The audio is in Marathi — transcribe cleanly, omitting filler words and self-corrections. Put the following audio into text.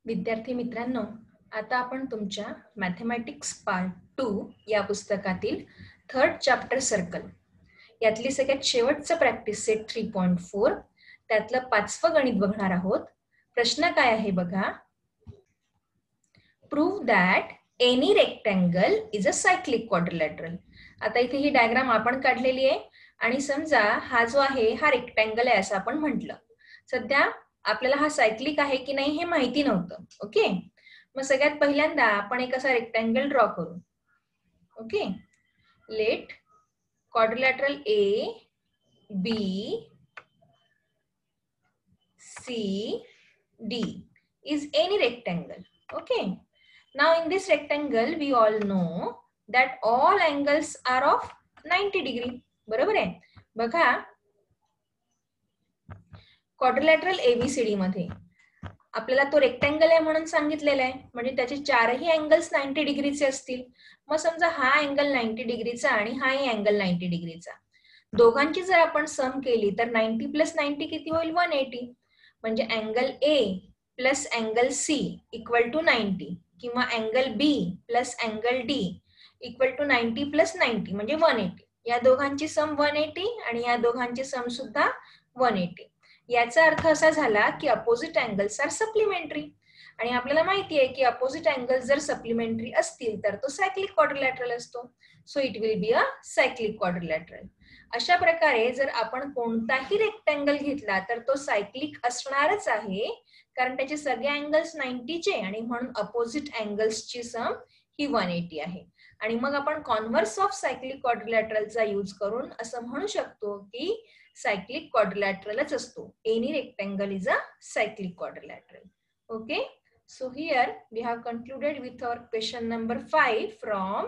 विद्यार्थी मित्रांनो, आता आपण तुमच्या मॅथेमॅटिक्स पार्ट 2 या पुस्तकातील थर्ड चॅप्टर सर्कल यातली सगळ्यात शेवटचं प्रॅक्टिस सेट 3.4 त्यातलं 5वं गणित बघणार आहोत. प्रश्न काय आहे बघा. Prove that any rectangle is a cyclic quadrilateral. आता इथे ही डायग्राम आपण काढलेली आहे आणि समजा हा जो आहे हा रेक्टँगल आहे असं आपण म्हटलं. सध्या आपल्याला हा सायक्लिक आहे की नाही हे माहिती नव्हतं. ओके, मग सगळ्यात पहिल्यांदा आपण एक असा रेक्टँगल ड्रॉ करू. Okay, let quadrilateral A B C D is any rectangle. Okay, now in this rectangle we all know that all angles are of 90 degree. बरोबर आहे. बघा, क्वाड्रिलॅटरल एबीसीडी मध्ये आपल्याला तो रेक्टँगल आहे म्हणून सांगितलेलं आहे, म्हणजे त्याचे चारही अँगल्स 90 डिग्रीचे असतील. मग समजा हा अँगल 90 डिग्रीचा आणि हाही अँगल 90 डिग्रीचा, दोघांची जर आपण सम केली तर 90 प्लस 90 किती होईल? 180. म्हणजे angle A plus angle C equal to 90 किंवा angle B plus angle D equal to 90 plus 90 म्हणजे 180. या दोघांची सम 180 आणि या दोघांची सम सुद्धा 180. याचा अर्थ असा झाला की अपोजिट अँगल्स आर सप्लिमेंटरी, आणि आपल्याला माहिती आहे की अपोजिट अँगल्स जर सप्लिमेंटरी असतील तर तो सायक्लिक क्वाड्रिलॅटरल असतो. So it will be a cyclic quadrilateral. अशा प्रकारे जर आपण कोणताही रेक्टँगल घेतला तर तो सायक्लिक असणारच आहे, कारण त्याचे सगळे अँगल्स 90चे आणि म्हणून अपोजिट अँगल्सची सम ही 180 आहे. आणि मग आपण कॉन्व्हर्स ऑफ सायक्लिक क्वाड्रिलॅटरलचा यूज करून असं म्हणू शकतो की सायक्लिक क्वाड्रिलॅटरलच असतो. Any rectangle is a cyclic quadrilateral. Okay, so here we have concluded with our question number 5 from